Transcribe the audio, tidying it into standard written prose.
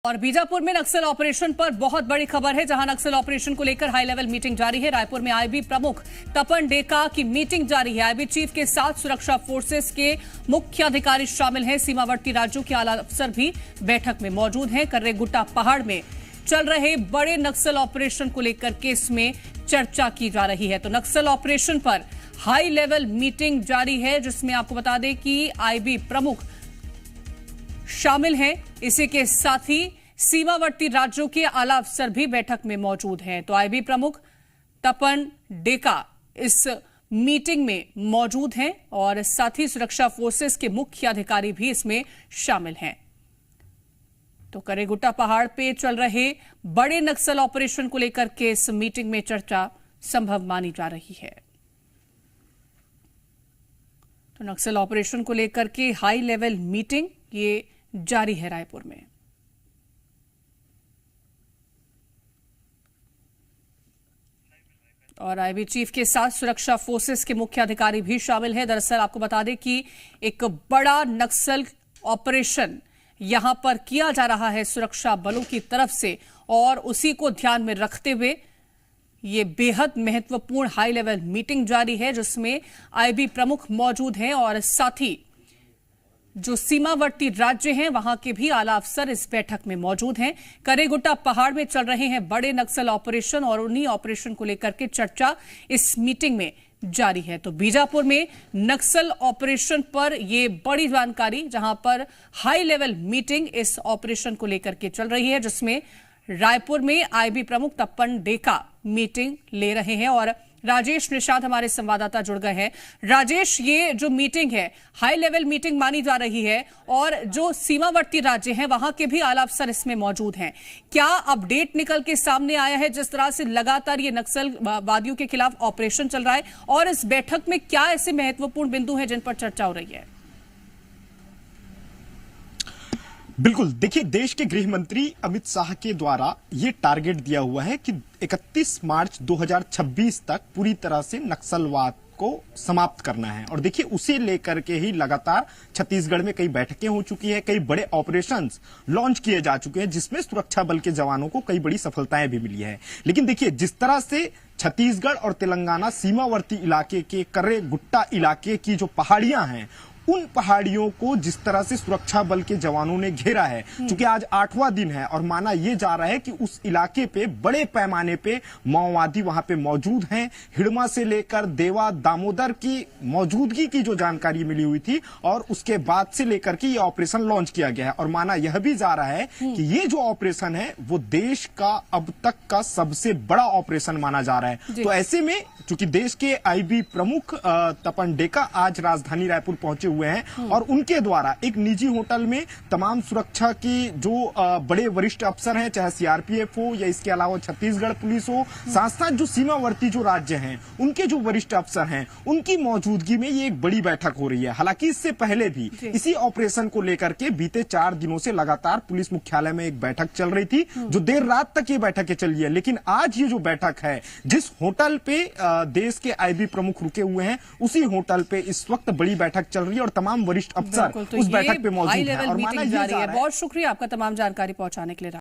और बीजापुर में नक्सल ऑपरेशन पर बहुत बड़ी खबर है, जहां नक्सल ऑपरेशन को लेकर हाई लेवल मीटिंग जारी है। रायपुर में आईबी प्रमुख तपन डेका की मीटिंग जारी है। आईबी चीफ के साथ सुरक्षा फोर्सेस के मुख्य अधिकारी शामिल हैं। सीमावर्ती राज्यों के आला अफसर भी बैठक में मौजूद हैं। कर्रेगुट्टा पहाड़ में चल रहे बड़े नक्सल ऑपरेशन को लेकर के इसमें चर्चा की जा रही है। तो नक्सल ऑपरेशन पर हाई लेवल मीटिंग जारी है, जिसमें आपको बता दें कि आईबी प्रमुख शामिल हैं। इसी के साथ ही सीमावर्ती राज्यों के आला अफसर भी बैठक में मौजूद हैं। तो आईबी प्रमुख तपन डेका इस मीटिंग में मौजूद हैं और साथ ही सुरक्षा फोर्सेस के मुख्य अधिकारी भी इसमें शामिल हैं। तो कर्रेगुट्टा पहाड़ पे चल रहे बड़े नक्सल ऑपरेशन को लेकर के इस मीटिंग में चर्चा संभव मानी जा रही है। तो नक्सल ऑपरेशन को लेकर के हाई लेवल मीटिंग ये जारी है रायपुर में। और आईबी चीफ के साथ सुरक्षा फोर्सेस के मुख्य अधिकारी भी शामिल हैं। दरअसल आपको बता दें कि एक बड़ा नक्सल ऑपरेशन यहां पर किया जा रहा है सुरक्षा बलों की तरफ से, और उसी को ध्यान में रखते हुए ये बेहद महत्वपूर्ण हाई लेवल मीटिंग जारी है, जिसमें आईबी प्रमुख मौजूद हैं और साथ ही जो सीमावर्ती राज्य हैं वहां के भी आला अफसर इस बैठक में मौजूद हैं। कर्रेगुट्टा पहाड़ में चल रहे हैं बड़े नक्सल ऑपरेशन और उन्हीं ऑपरेशन को लेकर के चर्चा इस मीटिंग में जारी है। तो बीजापुर में नक्सल ऑपरेशन पर यह बड़ी जानकारी, जहां पर हाई लेवल मीटिंग इस ऑपरेशन को लेकर के चल रही है, जिसमें रायपुर में आईबी प्रमुख तपन डेका मीटिंग ले रहे हैं। और राजेश निषाद हमारे संवाददाता जुड़ गए हैं। राजेश, ये जो मीटिंग है हाई लेवल मीटिंग मानी जा रही है और जो सीमावर्ती राज्य हैं वहां के भी आला अफसर इसमें मौजूद हैं। क्या अपडेट निकल के सामने आया है जिस तरह से लगातार ये नक्सल वादियों के खिलाफ ऑपरेशन चल रहा है, और इस बैठक में क्या ऐसे महत्वपूर्ण बिंदु हैं जिन पर चर्चा हो रही है? बिल्कुल, देखिए, देश के गृह मंत्री अमित शाह के द्वारा ये टारगेट दिया हुआ है कि 31 मार्च 2026 तक पूरी तरह से नक्सलवाद को समाप्त करना है। और देखिए, उसे लेकर के ही लगातार छत्तीसगढ़ में कई बैठकें हो चुकी है, कई बड़े ऑपरेशंस लॉन्च किए जा चुके हैं, जिसमें सुरक्षा बल के जवानों को कई बड़ी सफलताएं भी मिली है। लेकिन देखिए, जिस तरह से छत्तीसगढ़ और तेलंगाना सीमावर्ती इलाके के कर्रेगुट्टा इलाके की जो पहाड़ियां हैं, उन पहाड़ियों को जिस तरह से सुरक्षा बल के जवानों ने घेरा है, चूंकि आज 8वां दिन है और माना यह जा रहा है कि उस इलाके पे बड़े पैमाने पे माओवादी वहां पे मौजूद हैं। हिड़मा से लेकर देवा दामोदर की मौजूदगी की जो जानकारी मिली हुई थी, और उसके बाद से लेकर के ये ऑपरेशन लॉन्च किया गया है। और माना यह भी जा रहा है कि ये जो ऑपरेशन है वो देश का अब तक का सबसे बड़ा ऑपरेशन माना जा रहा है। तो ऐसे में चूंकि देश के आईबी प्रमुख तपन डेका आज राजधानी रायपुर पहुंचे हुए हैं, और उनके द्वारा एक निजी होटल में तमाम सुरक्षा की जो बड़े वरिष्ठ अफसर हैं, चाहे सीआरपीएफ हो या इसके अलावा छत्तीसगढ़ पुलिस हो, साथ साथ जो सीमावर्ती जो राज्य हैं उनके जो वरिष्ठ अफसर हैं, उनकी मौजूदगी में ये एक बड़ी बैठक हो रही है। हालांकि इससे पहले भी इसी ऑपरेशन को लेकर के बीते 4 दिनों से लगातार पुलिस मुख्यालय में एक बैठक चल रही थी, जो देर रात तक ये बैठकें चली है। लेकिन आज ये जो बैठक है, जिस होटल पे देश के आईबी प्रमुख रुके हुए हैं, उसी होटल पे इस वक्त बड़ी बैठक चल रही है और तमाम वरिष्ठ अफसर उस बैठक पे मौजूद हैं। और माना जा रही है। बहुत शुक्रिया आपका तमाम जानकारी पहुंचाने के लिए।